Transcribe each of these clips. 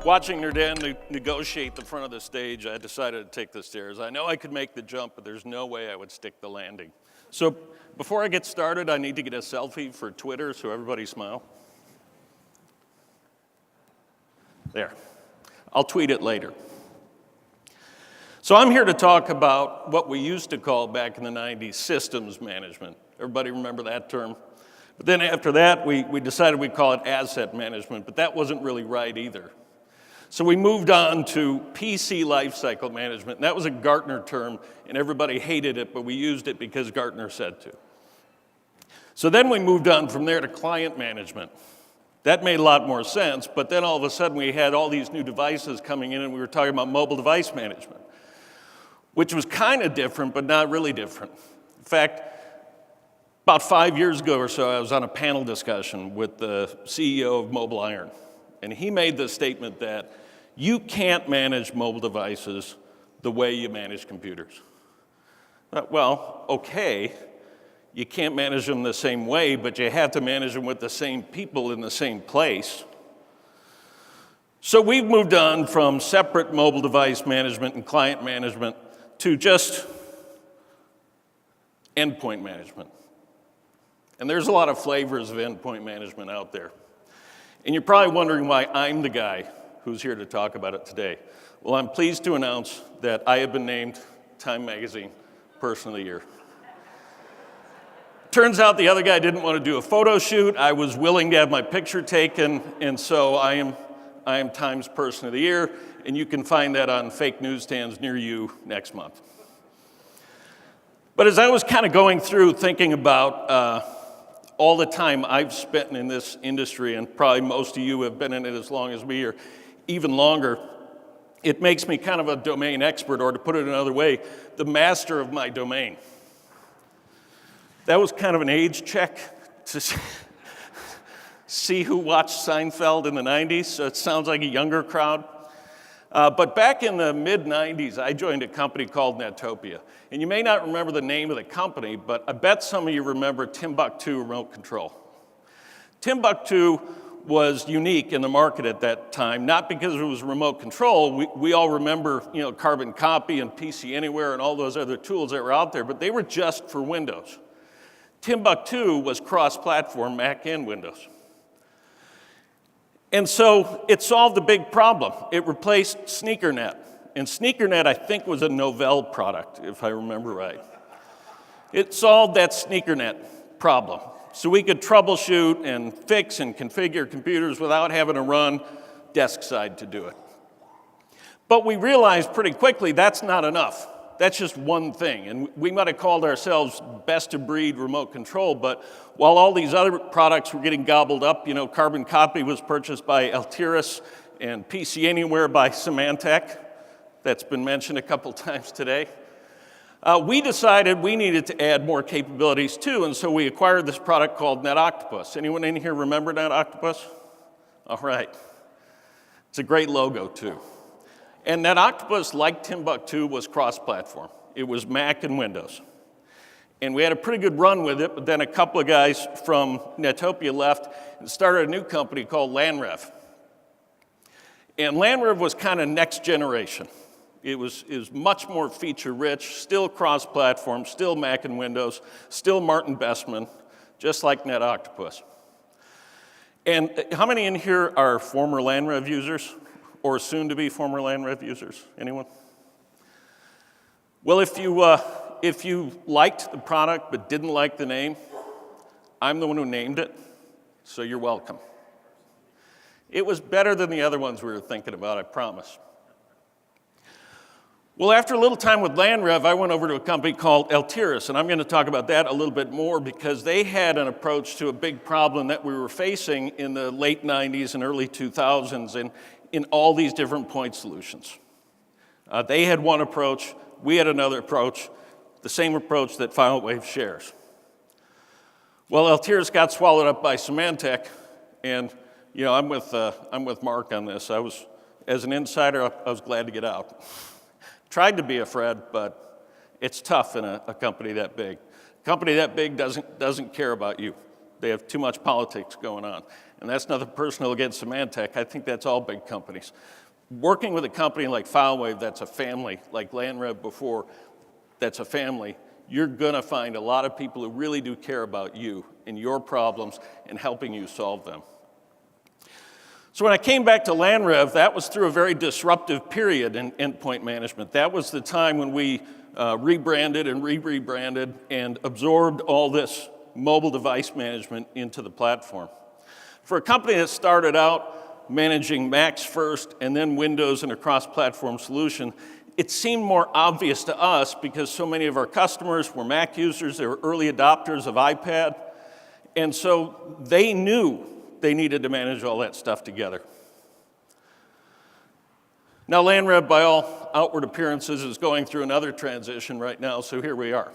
Watching Nerdan negotiate the front of the stage, I decided to take the stairs. I know I could make the jump, but there's no way I would stick the landing. So before I get started, I need to get a selfie for Twitter, so everybody smile. There. I'll tweet it later. So I'm here to talk about what we used to call back in the 90s systems management. Everybody remember that term? But then after that, we decided we'd call it asset management, but that wasn't really right either. So we moved on to PC lifecycle management, and that was a Gartner term, and everybody hated it, but we used it because Gartner said to. So then we moved on from there to client management. That made a lot more sense, but then all of a sudden we had all these new devices coming in, and we were talking about mobile device management, which was kind of different, but not really different. In fact, about 5 years ago or so, I was on a panel discussion with the CEO of Mobile Iron, and he made the statement that you can't manage mobile devices the way you manage computers. Well, okay, you can't manage them the same way, but you have to manage them with the same people in the same place. So we've moved on from separate mobile device management and client management to just endpoint management. And there's a lot of flavors of endpoint management out there. And you're probably wondering why I'm the guy who's here to talk about it today. Well, I'm pleased to announce that I have been named Time Magazine Person of the Year. Turns out the other guy didn't want to do a photo shoot. I was willing to have my picture taken, and so I am Time's Person of the Year, and you can find that on fake newsstands near you next month. But as I was kind of going through thinking about all the time I've spent in this industry, and probably most of you have been in it as long as me or even longer, it makes me kind of a domain expert, or to put it another way, the master of my domain. That was kind of an age check to see who watched Seinfeld in the 90s, so it sounds like a younger crowd. But back in the mid-90s, I joined a company called Netopia. And you may not remember the name of the company, but I bet some of you remember Timbuktu Remote Control. Timbuktu was unique in the market at that time, not because it was remote control. We all remember, Carbon Copy and PC Anywhere and all those other tools that were out there, but they were just for Windows. Timbuktu was cross-platform, Mac and Windows. And so it solved a big problem. It replaced SneakerNet. And SneakerNet, I think, was a Novell product, if I remember right. It solved that SneakerNet problem. So we could troubleshoot and fix and configure computers without having to run desk side to do it. But we realized pretty quickly that's not enough. That's just one thing. And we might have called ourselves best of breed remote control, but while all these other products were getting gobbled up, Carbon Copy was purchased by Altiris and PC Anywhere by Symantec. That's been mentioned a couple times today. We decided we needed to add more capabilities too, and so we acquired this product called NetOctopus. Anyone in here remember NetOctopus? All right. It's a great logo too. And NetOctopus, like Timbuktu, was cross-platform. It was Mac and Windows. And we had a pretty good run with it, but then a couple of guys from Netopia left and started a new company called LandRev. And LandRev was kind of next generation. It was much more feature-rich, still cross-platform, still Mac and Windows, still Martin Bestman, just like NetOctopus. And how many in here are former LandRev users? Or soon-to-be former LandRev users? Anyone? Well, if you liked the product but didn't like the name, I'm the one who named it, so you're welcome. It was better than the other ones we were thinking about, I promise. Well, after a little time with LandRev, I went over to a company called Altiris, and I'm going to talk about that a little bit more because they had an approach to a big problem that we were facing in the late 90s and early 2000s and in all these different point solutions. They had one approach, we had another approach, the same approach that FileWave shares. Well, Altiris got swallowed up by Symantec, and I'm with Mark on this. As an insider, I was glad to get out. Tried to be a Fred, but it's tough in a company that big. A company that big doesn't care about you. They have too much politics going on. And that's nothing personal against Symantec. I think that's all big companies. Working with a company like FileWave that's a family, like LandRev before, that's a family, you're gonna find a lot of people who really do care about you and your problems and helping you solve them. So when I came back to LandRev, that was through a very disruptive period in endpoint management. That was the time when we rebranded and rebranded and absorbed all this mobile device management into the platform. For a company that started out managing Macs first and then Windows and a cross-platform solution, it seemed more obvious to us because so many of our customers were Mac users, they were early adopters of iPad, and so they knew they needed to manage all that stuff together. Now, LandRev, by all outward appearances, is going through another transition right now, so here we are.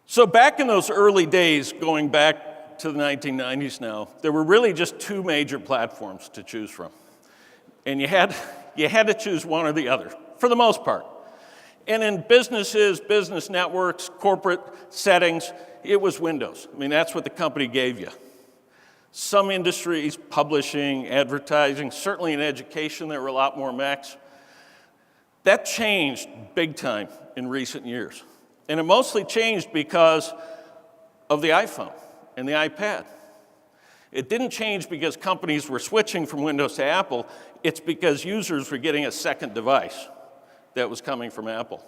So back in those early days, going back to the 1990s now, there were really just two major platforms to choose from. And you had to choose one or the other, for the most part. And in businesses, business networks, corporate settings, it was Windows. I mean, that's what the company gave you. Some industries, publishing, advertising, certainly in education, there were a lot more Macs. That changed big time in recent years. And it mostly changed because of the iPhone and the iPad. It didn't change because companies were switching from Windows to Apple. It's because users were getting a second device that was coming from Apple.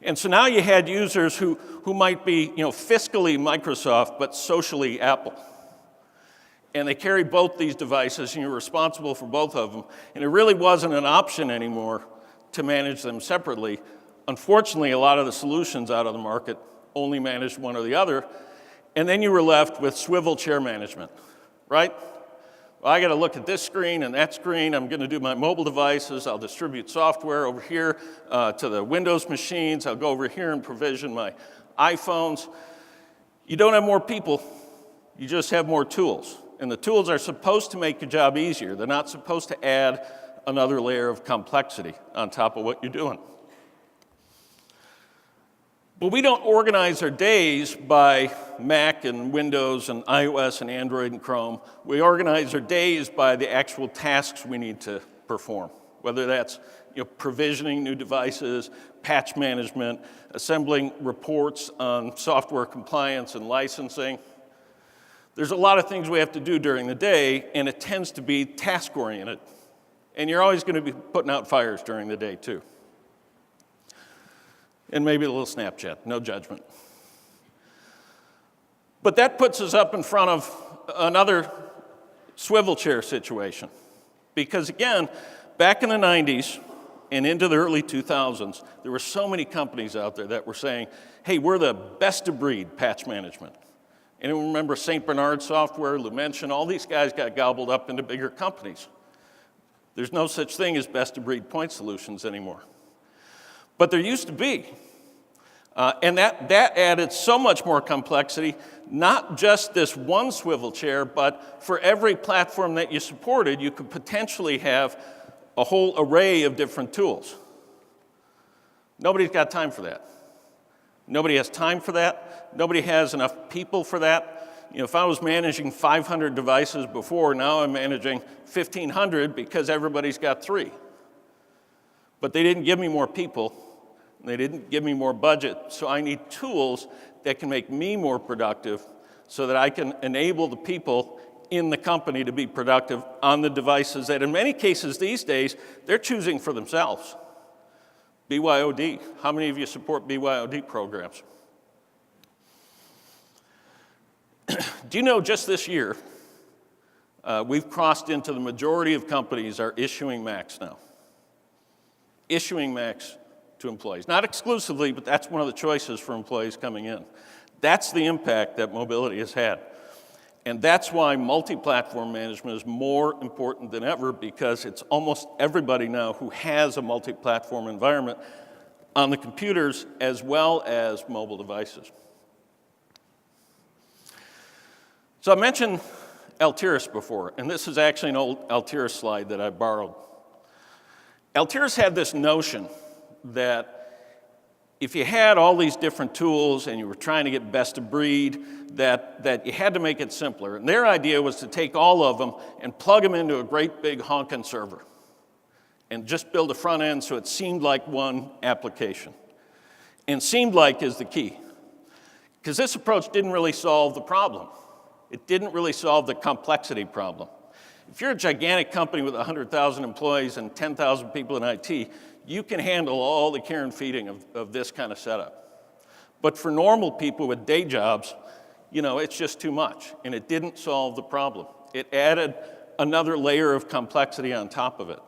And so now you had users who might be, fiscally Microsoft, but socially Apple. And they carried both these devices, and you're responsible for both of them. And it really wasn't an option anymore to manage them separately. Unfortunately, a lot of the solutions out of the market only managed one or the other. And then you were left with swivel chair management, right? Well, I got to look at this screen and that screen. I'm going to do my mobile devices. I'll distribute software over here to the Windows machines. I'll go over here and provision my iPhones. You don't have more people. You just have more tools. And the tools are supposed to make your job easier. They're not supposed to add another layer of complexity on top of what you're doing. But we don't organize our days by Mac and Windows and iOS and Android and Chrome. We organize our days by the actual tasks we need to perform, whether that's provisioning new devices, patch management, assembling reports on software compliance and licensing. There's a lot of things we have to do during the day, and it tends to be task-oriented. And you're always going to be putting out fires during the day, too. And maybe a little Snapchat, no judgment. But that puts us up in front of another swivel chair situation. Because again, back in the 90s and into the early 2000s, there were so many companies out there that were saying, hey, we're the best of breed patch management. Anyone remember St. Bernard Software, Lumention? All these guys got gobbled up into bigger companies. There's no such thing as best of breed point solutions anymore. But there used to be. And that added so much more complexity, not just this one swivel chair, but for every platform that you supported, you could potentially have a whole array of different tools. Nobody's got time for that. Nobody has time for that. Nobody has enough people for that. If I was managing 500 devices before, now I'm managing 1,500 because everybody's got 3. But they didn't give me more people. They didn't give me more budget. So I need tools that can make me more productive so that I can enable the people in the company to be productive on the devices that in many cases these days, they're choosing for themselves. BYOD. How many of you support BYOD programs? Do you know just this year, we've crossed into the majority of companies are issuing Macs now. Issuing Macs to employees. Not exclusively, but that's one of the choices for employees coming in. That's the impact that mobility has had. And that's why multi-platform management is more important than ever, because it's almost everybody now who has a multi-platform environment on the computers as well as mobile devices. So I mentioned Altiris before, and this is actually an old Altiris slide that I borrowed. Altiris had this notion that if you had all these different tools and you were trying to get best of breed, that you had to make it simpler. And their idea was to take all of them and plug them into a great big honking server and just build a front end so it seemed like one application. And seemed like is the key. Because this approach didn't really solve the problem. It didn't really solve the complexity problem. If you're a gigantic company with 100,000 employees and 10,000 people in IT, you can handle all the care and feeding of this kind of setup. But for normal people with day jobs, it's just too much, and it didn't solve the problem. It added another layer of complexity on top of it.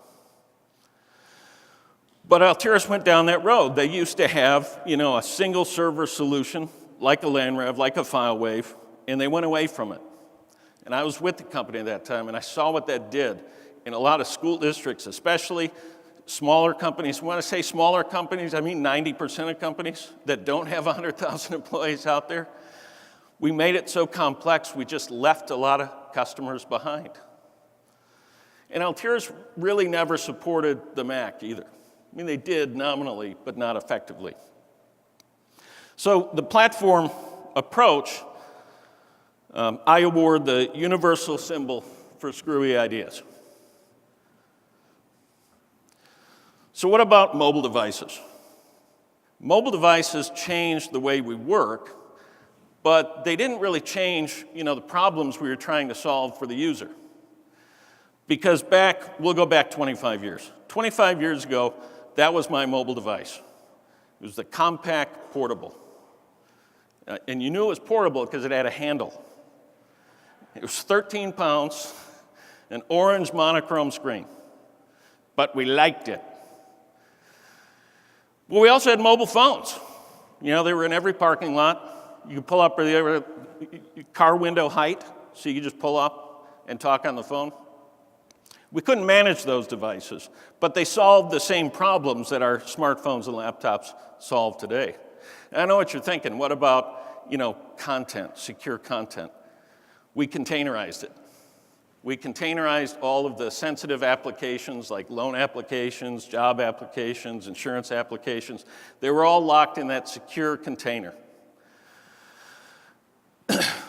But Altiris went down that road. They used to have, a single server solution, like a LandRev, like a FileWave, and they went away from it. And I was with the company at that time, and I saw what that did in a lot of school districts, especially smaller companies. When I say smaller companies, I mean 90% of companies that don't have 100,000 employees out there. We made it so complex, we just left a lot of customers behind. And Altiris really never supported the Mac either. I mean, they did nominally, but not effectively. So the platform approach, I award the universal symbol for screwy ideas. So what about mobile devices? Mobile devices changed the way we work, but they didn't really change, the problems we were trying to solve for the user. Because we'll go back 25 years. 25 years ago, that was my mobile device. It was the compact portable. And you knew it was portable because it had a handle. It was 13 pounds, an orange monochrome screen. But we liked it. Well, we also had mobile phones. They were in every parking lot. You could pull up your car window height, so you could just pull up and talk on the phone. We couldn't manage those devices, but they solved the same problems that our smartphones and laptops solve today. And I know what you're thinking. What about, content, secure content? We containerized it. We containerized all of the sensitive applications like loan applications, job applications, insurance applications. They were all locked in that secure container.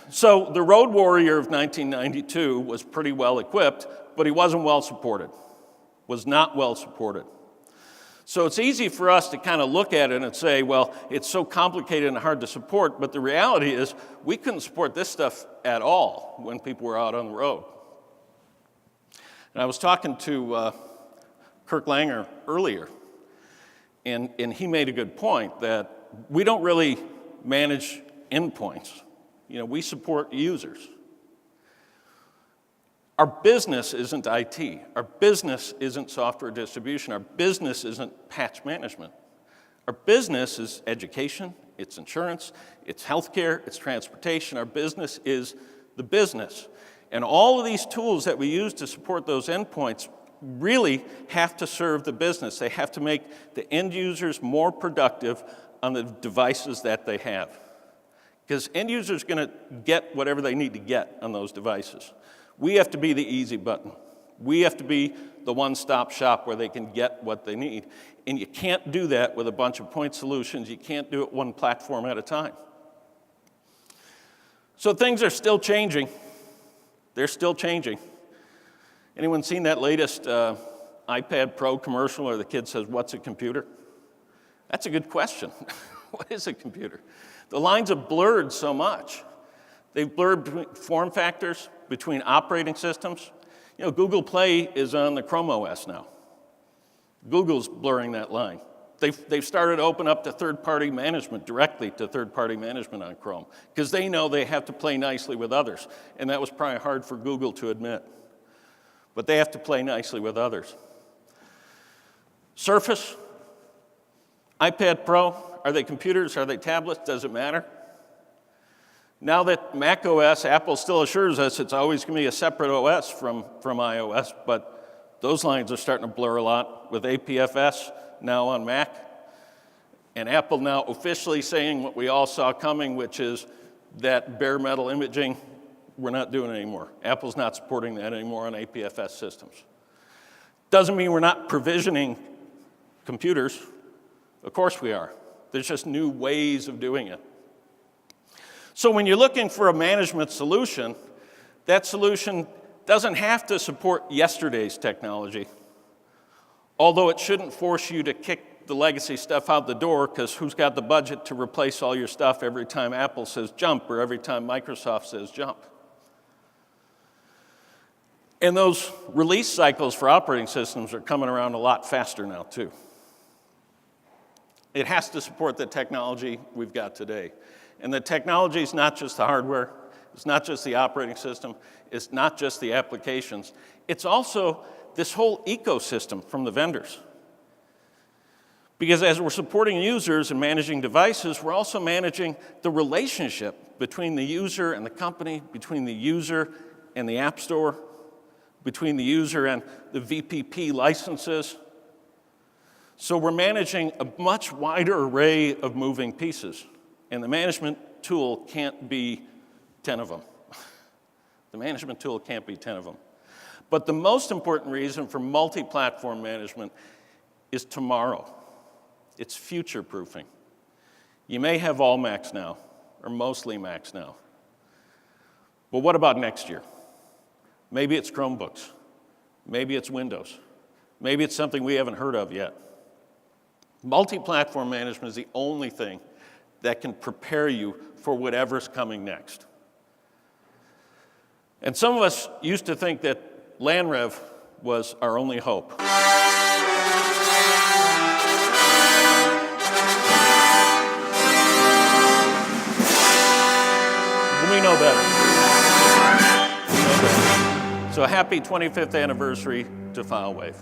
So the road warrior of 1992 was pretty well equipped, but he wasn't well supported, was not well supported. So it's easy for us to kind of look at it and say, well, it's so complicated and hard to support, but the reality is we couldn't support this stuff at all when people were out on the road. And I was talking to Kirk Langer earlier, and he made a good point that we don't really manage endpoints. We support users. Our business isn't IT. Our business isn't software distribution. Our business isn't patch management. Our business is education, it's insurance, it's healthcare, it's transportation. Our business is the business. And all of these tools that we use to support those endpoints really have to serve the business. They have to make the end users more productive on the devices that they have. Because end users are going to get whatever they need to get on those devices. We have to be the easy button. We have to be the one-stop shop where they can get what they need. And you can't do that with a bunch of point solutions. You can't do it one platform at a time. So things are still changing. They're still changing. Anyone seen that latest iPad Pro commercial where the kid says, "What's a computer?" That's a good question. What is a computer? The lines have blurred so much. They've blurred between form factors, between operating systems. Google Play is on the Chrome OS now. Google's blurring that line. They've started to open up to third-party management, directly to third-party management on Chrome, because they know they have to play nicely with others. And that was probably hard for Google to admit. But they have to play nicely with others. Surface, iPad Pro, are they computers? Are they tablets? Does it matter? Now that Mac OS, Apple still assures us it's always going to be a separate OS from iOS, but those lines are starting to blur a lot with APFS now on Mac. And Apple now officially saying what we all saw coming, which is that bare metal imaging, we're not doing it anymore. Apple's not supporting that anymore on APFS systems. Doesn't mean we're not provisioning computers. Of course we are. There's just new ways of doing it. So when you're looking for a management solution, that solution doesn't have to support yesterday's technology, although it shouldn't force you to kick the legacy stuff out the door, because who's got the budget to replace all your stuff every time Apple says jump or every time Microsoft says jump? And those release cycles for operating systems are coming around a lot faster now, too. It has to support the technology we've got today. And the technology is not just the hardware, it's not just the operating system, it's not just the applications, it's also this whole ecosystem from the vendors. Because as we're supporting users and managing devices, we're also managing the relationship between the user and the company, between the user and the App Store, between the user and the VPP licenses. So we're managing a much wider array of moving pieces. And the management tool can't be 10 of them. The management tool can't be 10 of them. But the most important reason for multi-platform management is tomorrow. It's future-proofing. You may have all Macs now, or mostly Macs now. But what about next year? Maybe it's Chromebooks. Maybe it's Windows. Maybe it's something we haven't heard of yet. Multi-platform management is the only thing that can prepare you for whatever's coming next. And some of us used to think that LandRev was our only hope. We know better. So happy 25th anniversary to FileWave.